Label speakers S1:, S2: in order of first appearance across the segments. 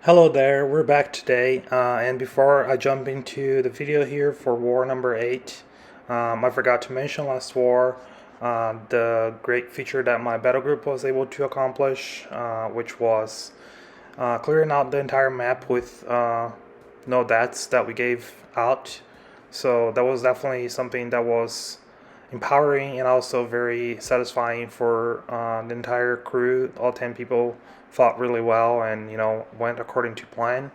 S1: Hello there, we're back today, and before I jump into the video here for war number 8, I forgot to mention last war the great feature that my battle group was able to accomplish, which was clearing out the entire map with no deaths that we gave out. So that was definitely something that was empowering and also very satisfying for the entire crew. All 10 people fought really well and went according to plan.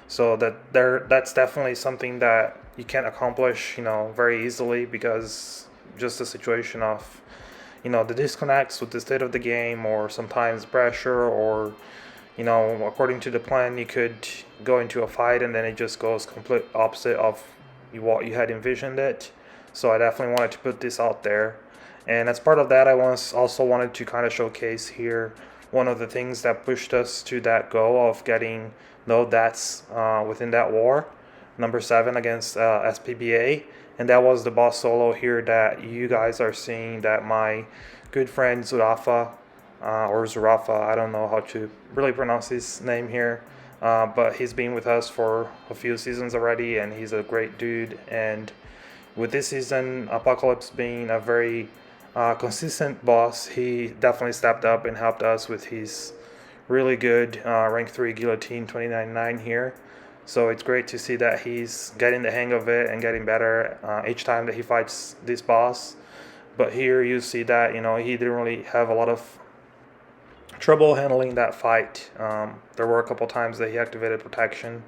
S1: So that's definitely something that you can't accomplish very easily, because just the situation of the disconnects with the state of the game, or sometimes pressure, or according to the plan you could go into a fight and then it just goes complete opposite of what you had envisioned it. So I definitely wanted to put this out there, and as part of that I also wanted to kind of showcase here one of the things that pushed us to that goal of getting no deaths within that war, number 7 against SPBA, and that was the boss solo here that you guys are seeing, that my good friend Zurafa, or Zurafa, I don't know how to really pronounce his name here, but he's been with us for a few seasons already, and he's a great dude. And with this season, Apocalypse being a very consistent boss, he definitely stepped up and helped us with his really good rank 3 guillotine 29.9 here. So it's great to see that he's getting the hang of it and getting better each time that he fights this boss. But here you see that he didn't really have a lot of trouble handling that fight. There were a couple times that he activated protection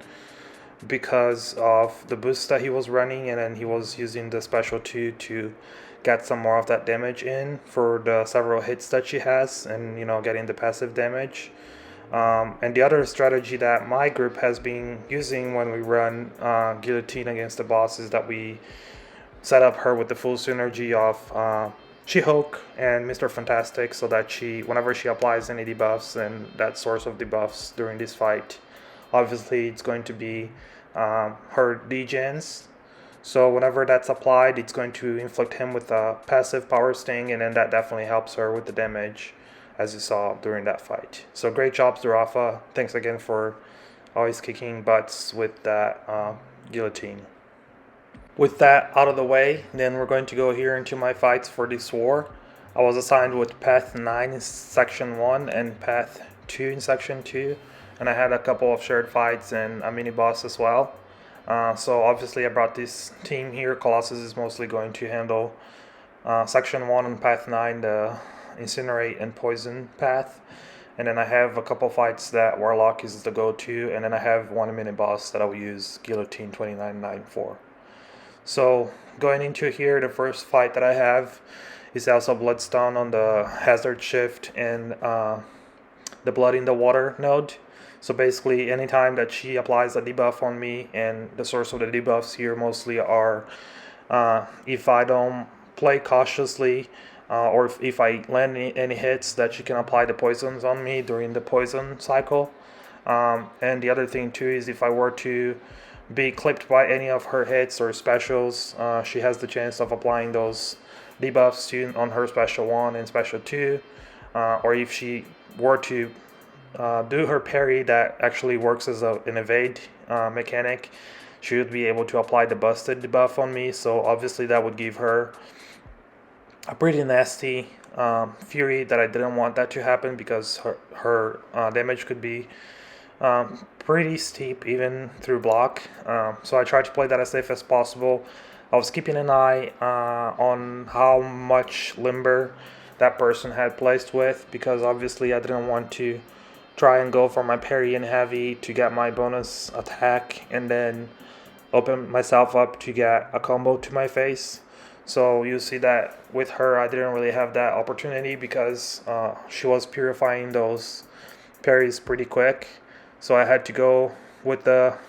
S1: because of the boost that he was running, and then he was using the special 2 to get some more of that damage in for the several hits that she has, and getting the passive damage. And the other strategy that my group has been using when we run guillotine against the boss is that we set up her with the full synergy of She-Hulk and Mr. Fantastic, so that whenever she applies any debuffs and that source of debuffs during this fight, obviously it's going to be her degens. So whenever that's applied, it's going to inflict him with a passive power sting, and then that definitely helps her with the damage, as you saw during that fight. So great job, Zurafa. Thanks again for always kicking butts with that guillotine. With that out of the way, then we're going to go here into my fights for this war. I was assigned with Path 9 in Section 1 and Path 2 in Section 2, and I had a couple of shared fights and a mini-boss as well. So obviously I brought this team here. Colossus is mostly going to handle Section 1 and Path 9, the Incinerate and Poison path. And then I have a couple fights that Warlock is the go-to, and then I have one mini-boss that I will use Guillotine 29.9 for. So going into here, the first fight that I have is also Bloodstone on the Hazard Shift and the Blood in the Water node. So basically anytime that she applies a debuff on me, and the source of the debuffs here mostly are if I don't play cautiously, or if I land any hits, that she can apply the poisons on me during the poison cycle. And the other thing too is if I were to be clipped by any of her hits or specials, she has the chance of applying those debuffs on her special 1 and special 2, or if she were to do her parry that actually works as an evade mechanic, she would be able to apply the busted debuff on me. So obviously that would give her a pretty nasty fury that I didn't want that to happen, because her damage could be pretty steep even through block. So I tried to play that as safe as possible. I was keeping an eye on how much limber that person had placed with, because obviously I didn't want to try and go for my parry and heavy to get my bonus attack and then open myself up to get a combo to my face. So you see that with her I didn't really have that opportunity, because she was purifying those parries pretty quick. So I had to go with the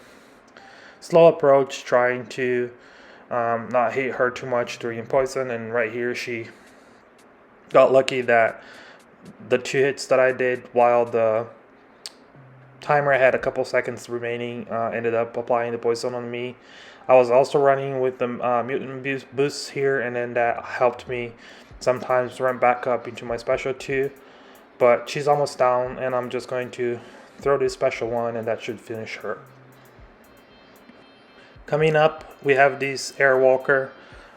S1: slow approach, trying to not hit her too much during poison. And right here she got lucky that the 2 hits that I did while the timer had a couple seconds remaining ended up applying the poison on me. I was also running with the mutant boosts here, and then that helped me sometimes run back up into my special 2. But she's almost down, and I'm just going to throw this special one, and that should finish her. Coming up, we have this Airwalker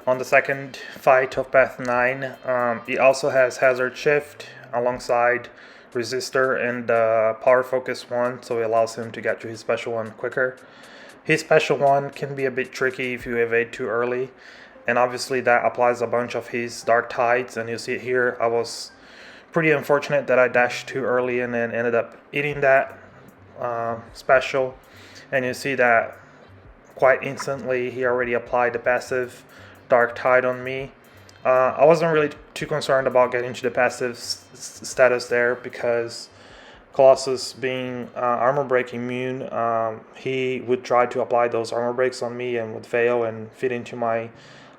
S1: on the second fight of Path 9. He also has Hazard Shift alongside Resistor and Power Focus 1, so it allows him to get to his special one quicker. His special one can be a bit tricky if you evade too early, and obviously that applies a bunch of his Dark Tides, and you see it here. I was pretty unfortunate that I dashed too early and then ended up eating that special, and you see that quite instantly he already applied the passive Dark Tide on me. I wasn't really too concerned about getting to the passive status there because Colossus being armor break immune, he would try to apply those armor breaks on me and would fail and fit into my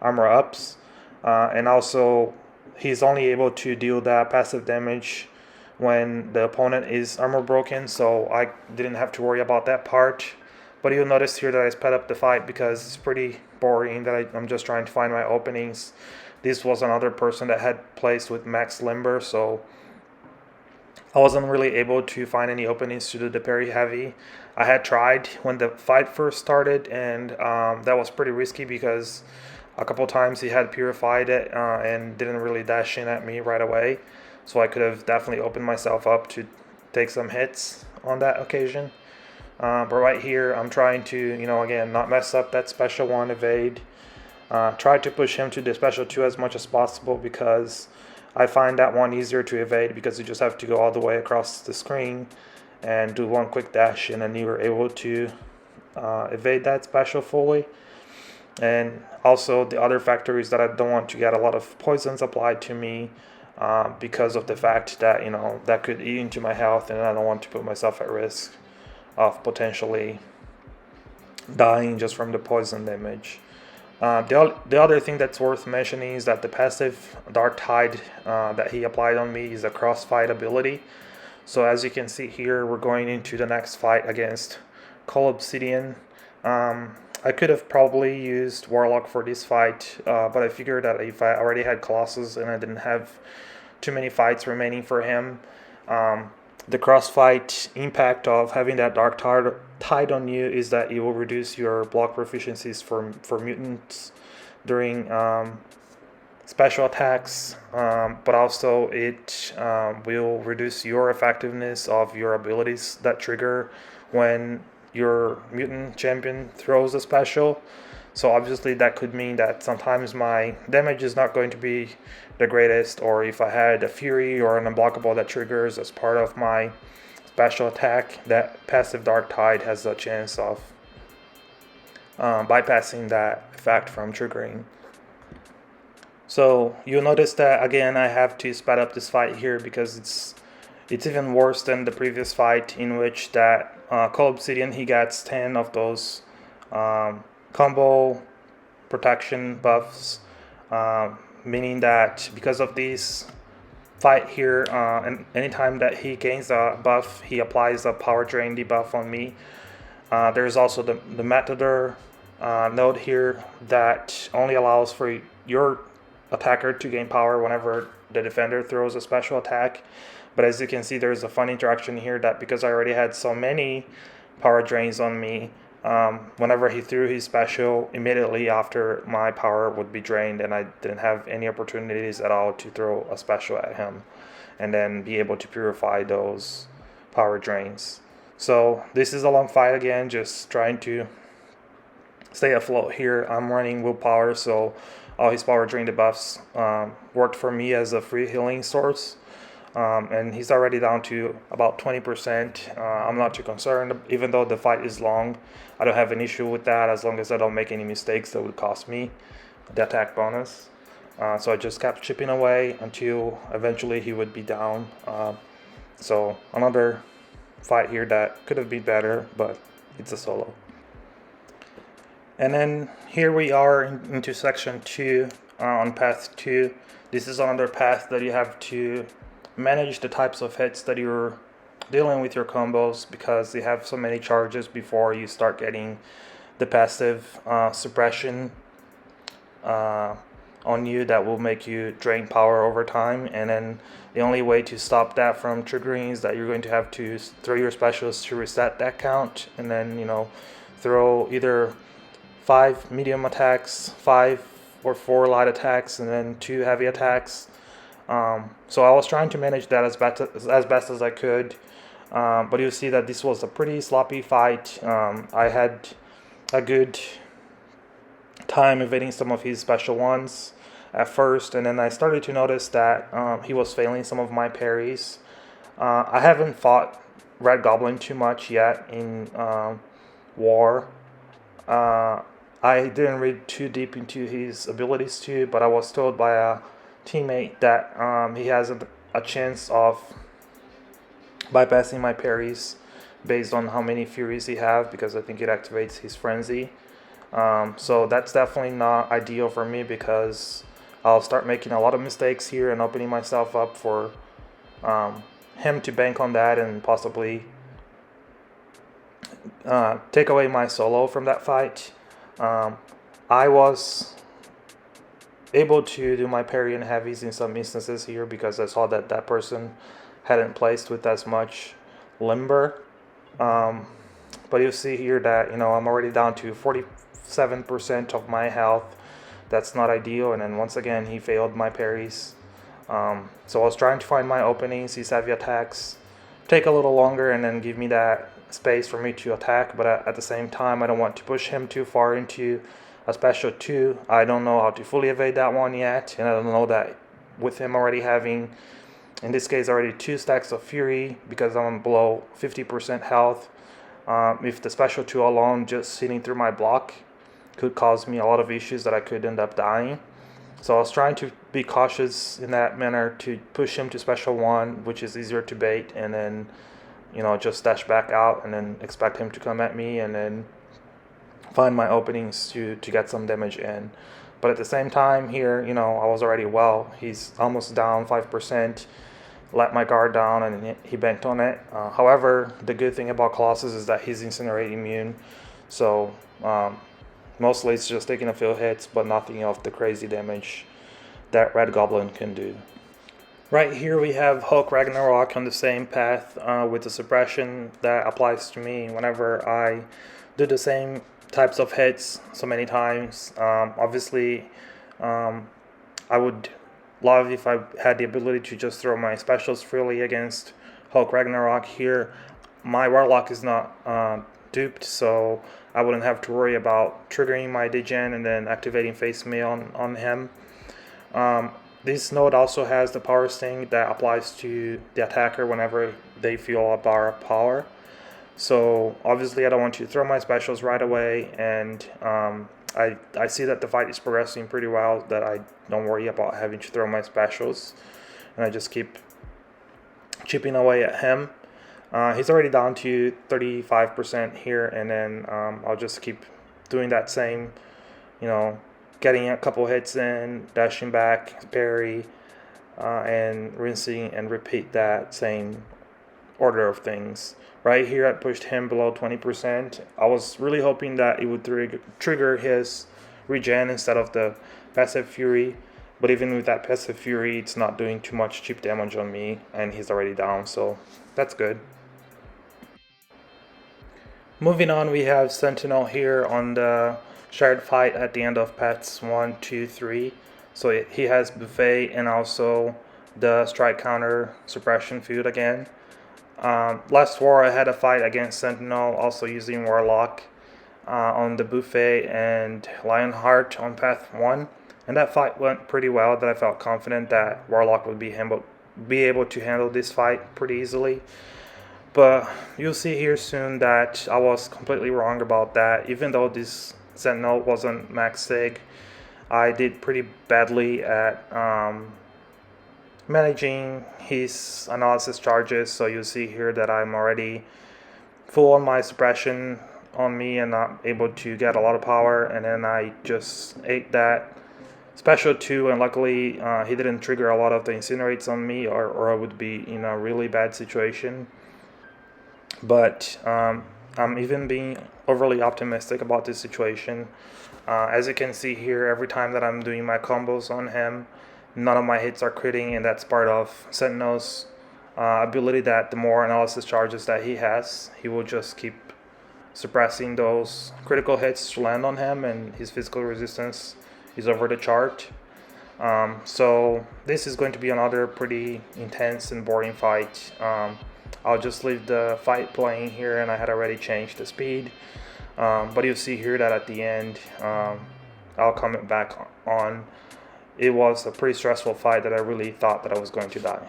S1: armor ups. And also, he's only able to deal that passive damage when the opponent is armor broken, so I didn't have to worry about that part. But you'll notice here that I sped up the fight because it's pretty boring that I'm just trying to find my openings. This was another person that had placed with max limber, so I wasn't really able to find any openings to do the parry heavy. I had tried when the fight first started, and that was pretty risky because a couple times he had purified it and didn't really dash in at me right away. So I could have definitely opened myself up to take some hits on that occasion. But right here, I'm trying to, again, not mess up that special one, evade. Try to push him to the special 2 as much as possible because I find that one easier to evade because you just have to go all the way across the screen and do one quick dash, and then you were able to evade that special fully. And also the other factor is that I don't want to get a lot of poisons applied to me because of the fact that, that could eat into my health, and I don't want to put myself at risk of potentially dying just from the poison damage. The other thing that's worth mentioning is that the passive Dark Tide that he applied on me is a cross-fight ability. So as you can see here, we're going into the next fight against Cull Obsidian. I could have probably used Warlock for this fight, but I figured that if I already had Colossus and I didn't have too many fights remaining for him, the crossfight impact of having that Dark Tide on you is that it will reduce your block proficiencies for mutants during special attacks, but also it will reduce your effectiveness of your abilities that trigger when your mutant champion throws a special. So obviously that could mean that sometimes my damage is not going to be the greatest, or if I had a Fury or an Unblockable that triggers as part of my special attack, that passive Dark Tide has a chance of bypassing that effect from triggering. So you'll notice that again I have to sped up this fight here because it's even worse than the previous fight in which that Cull Obsidian, he gets 10 of those combo protection buffs, meaning that because of this fight here, and anytime that he gains a buff, he applies a power drain debuff on me. There's also the Matador node here that only allows for your attacker to gain power whenever the defender throws a special attack. But as you can see, there's a fun interaction here that because I already had so many power drains on me, whenever he threw his special, immediately after my power would be drained and I didn't have any opportunities at all to throw a special at him and then be able to purify those power drains. So this is a long fight again, just trying to stay afloat here. I'm running willpower, so all his power drain debuffs worked for me as a free healing source. And he's already down to about 20%. I'm not too concerned, even though the fight is long. I don't have an issue with that as long as I don't make any mistakes that would cost me the attack bonus. So I just kept chipping away until eventually he would be down. So another fight here that could have been better, but it's a solo. And then here we are into section 2 on path 2. This is another path that you have to manage the types of hits that you're dealing with your combos because they have so many charges before you start getting the passive suppression on you that will make you drain power over time, and then the only way to stop that from triggering is that you're going to have to throw your specials to reset that count, and then throw either 5 medium attacks, 5 or 4 light attacks, and then 2 heavy attacks. So I was trying to manage that as best as I could, but you'll see that this was a pretty sloppy fight. I had a good time evading some of his special ones at first, and then I started to notice that he was failing some of my parries. I haven't fought Red Goblin too much yet in War. I didn't read too deep into his abilities too, but I was told by a teammate that he has a chance of bypassing my parries based on how many furies he have, because I think it activates his frenzy. So that's definitely not ideal for me, because I'll start making a lot of mistakes here and opening myself up for him to bank on that and possibly take away my solo from that fight. I was able to do my parry and heavies in some instances here because I saw that that person hadn't placed with as much limber. But you'll see here that I'm already down to 47% of my health. That's not ideal, and then once again he failed my parries. So I was trying to find my openings. These heavy attacks take a little longer and then give me that space for me to attack, but at the same time I don't want to push him too far into a special 2. I don't know how to fully evade that one yet, and I don't know that with him already having, in this case, already 2 stacks of fury, because I'm below 50% health, if the special 2 alone just sitting through my block could cause me a lot of issues that I could end up dying. So I was trying to be cautious in that manner to push him to special 1, which is easier to bait, and then just dash back out and then expect him to come at me, and then find my openings to get some damage in. But at the same time here, I was already he's almost down 5%, let my guard down, and he banked on it. However, the good thing about Colossus is that he's incinerate immune, so mostly it's just taking a few hits, but nothing of the crazy damage that Red Goblin can do. Right here we have Hulk Ragnarok on the same path with the suppression that applies to me whenever I do the same types of hits so many times. Obviously, I would love if I had the ability to just throw my specials freely against Hulk Ragnarok here. My Warlock is not duped, so I wouldn't have to worry about triggering my degen and then activating face mail on him. This node also has the power sting that applies to the attacker whenever they feel a bar of power. So obviously I don't want to throw my specials right away, and I see that the fight is progressing pretty well, that I don't worry about having to throw my specials, and I just keep chipping away at him. He's already down to 35% here, and then I'll just keep doing that same, getting a couple hits in, dashing back, parry, and rinsing and repeat that same order of things. Right here I pushed him below 20%. I was really hoping that it would trigger his regen instead of the passive fury, but even with that passive fury it's not doing too much cheap damage on me, and he's already down, so that's good. Moving on, we have Sentinel here on the shared fight at the end of paths 1, 2, 3. So he has buffet and also the strike counter suppression field again. Last war I had a fight against Sentinel, also using Warlock on the buffet and Lionheart on path 1, and that fight went pretty well. That I felt confident that Warlock would be able to handle this fight pretty easily. But you'll see here soon that I was completely wrong about that. Even though this Sentinel wasn't max sig, I did pretty badly at managing his analysis charges. So you'll see here that I'm already full on my suppression on me and not able to get a lot of power, and then I just ate that special 2, and luckily he didn't trigger a lot of the incinerates on me, or I would be in a really bad situation. But I'm even being overly optimistic about this situation. As you can see here, every time that I'm doing my combos on him, none of my hits are critting, and that's part of Sentinel's ability, that the more analysis charges that he has, he will just keep suppressing those critical hits to land on him, and his physical resistance is over the chart. So this is going to be another pretty intense and boring fight. I'll just leave the fight playing here, and I had already changed the speed. But you'll see here that at the end, I'll comment back on. It was a pretty stressful fight that I really thought that I was going to die.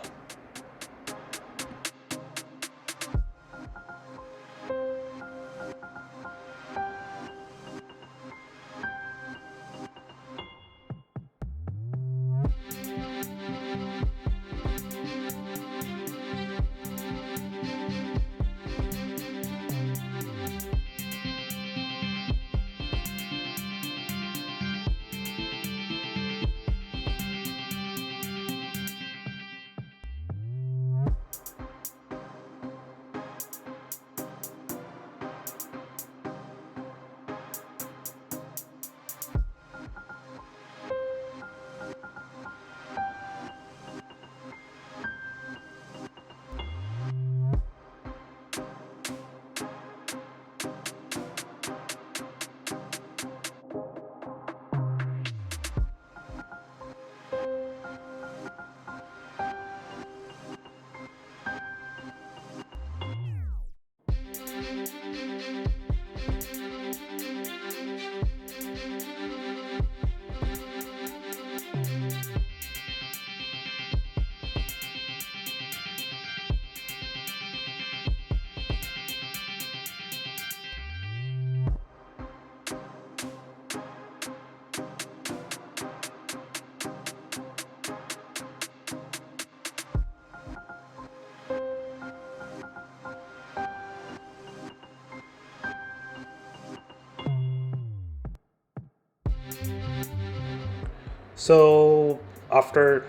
S1: So after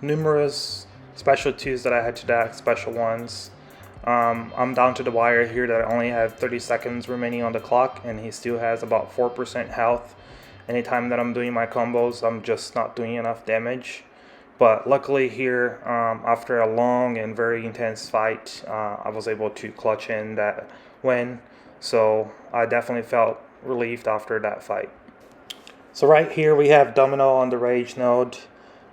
S1: numerous special 2s that I had to deck, special 1s, I'm down to the wire here that I only have 30 seconds remaining on the clock, and he still has about 4% health. Anytime that I'm doing my combos, I'm just not doing enough damage. But luckily here, after a long and very intense fight, I was able to clutch in that win. So I definitely felt relieved after that fight. So right here we have Domino on the Rage node.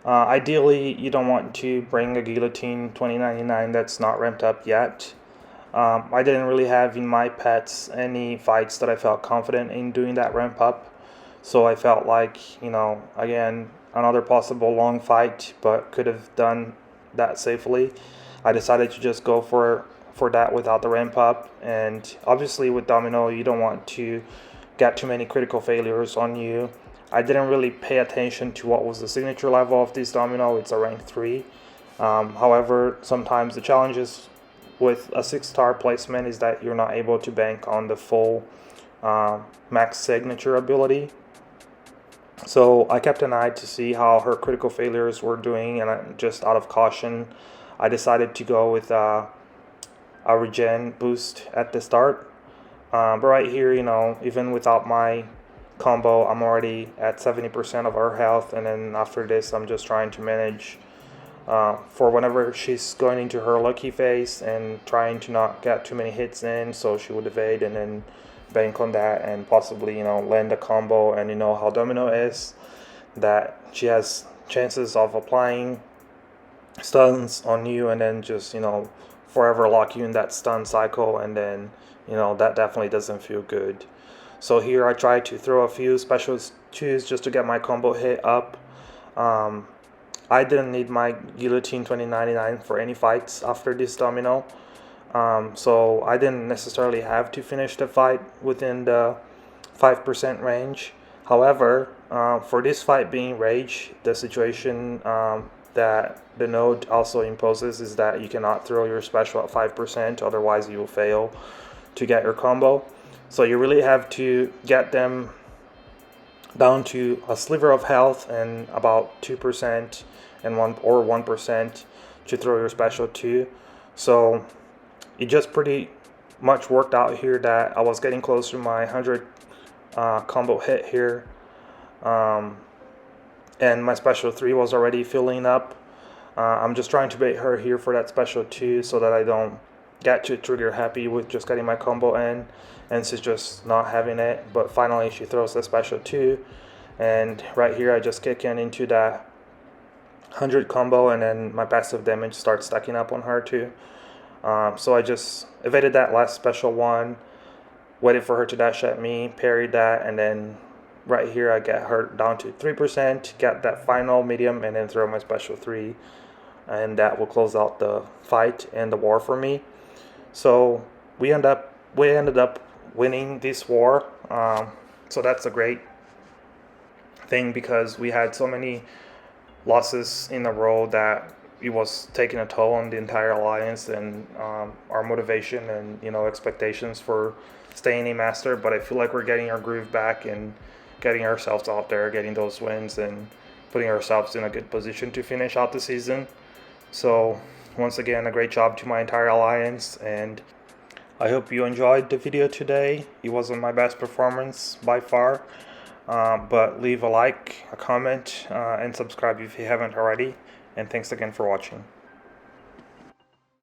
S1: Ideally, you don't want to bring a Guillotine 2099 that's not ramped up yet. I didn't really have in my pets any fights that I felt confident in doing that ramp up. So I felt like, again, another possible long fight, but could have done that safely. I decided to just go for that without the ramp up. And obviously with Domino, you don't want to get too many critical failures on you. I didn't really pay attention to what was the signature level of this Domino. It's a rank 3. However, sometimes the challenges with a 6-star placement is that you're not able to bank on the full max signature ability. So I kept an eye to see how her critical failures were doing, and just out of caution, I decided to go with a regen boost at the start. But right here, even without my combo, I'm already at 70% of her health, and then after this I'm just trying to manage for whenever she's going into her lucky phase and trying to not get too many hits in, so she would evade and then bank on that and possibly land a combo. And how Domino is, that she has chances of applying stuns on you and then just forever lock you in that stun cycle, and then that definitely doesn't feel good. So here I tried to throw a few special 2s just to get my combo hit up. I didn't need my Guillotine 2099 for any fights after this Domino. So I didn't necessarily have to finish the fight within the 5% range. However, for this fight being Rage, the situation that the node also imposes is that you cannot throw your special at 5%, otherwise you will fail to get your combo. So you really have to get them down to a sliver of health and about 2% and 1% to throw your special 2. So it just pretty much worked out here that I was getting close to my 100 combo hit here, and my special 3 was already filling up. I'm just trying to bait her here for that special 2 so that I don't get too trigger happy with just getting my combo in, and she's just not having it. But finally she throws the special 2, and right here I just kick into that 100 combo, and then my passive damage starts stacking up on her too. So I just evaded that last special 1, waited for her to dash at me, parried that, and then right here I get her down to 3%, get that final medium, and then throw my special 3, and that will close out the fight and the war for me. So we ended up winning this war. So that's a great thing, because we had so many losses in a row that it was taking a toll on the entire alliance and our motivation and expectations for staying a master. But I feel like we're getting our groove back and getting ourselves out there, getting those wins, and putting ourselves in a good position to finish out the season. So once again, a great job to my entire alliance, and I hope you enjoyed the video today. It wasn't my best performance by far, but leave a like, a comment, and subscribe if you haven't already. And thanks again for watching.